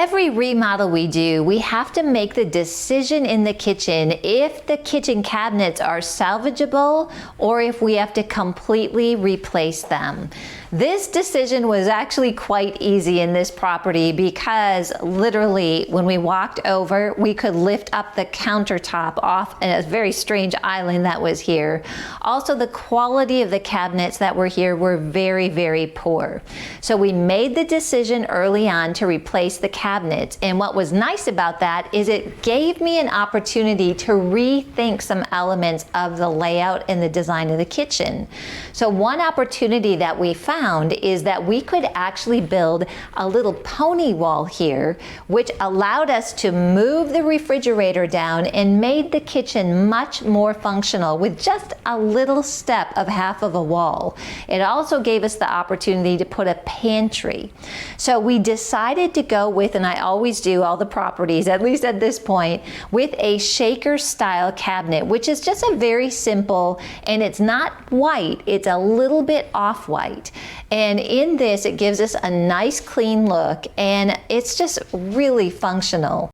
every remodel we do, we have to make the decision in the kitchen if the kitchen cabinets are salvageable or if we have to completely replace them. This decision was actually quite easy in this property because literally when we walked over, we could lift up the countertop off a very strange island that was here. Also, the quality of the cabinets that were here were very, very poor. So we made the decision early on to replace the cabinets, and what was nice about that is it gave me an opportunity to rethink some elements of the layout and the design of the kitchen. So one opportunity that we found is that we could actually build a little pony wall here, which allowed us to move the refrigerator down and made the kitchen much more functional with just a little step of half of a wall. It also gave us the opportunity to put a pantry. So we decided to go with, and I always do all the properties, at least at this point, with a shaker style cabinet, which is just a very simple, and it's not white, it's a little bit off-white. And in this, it gives us a nice clean look, and it's just really functional.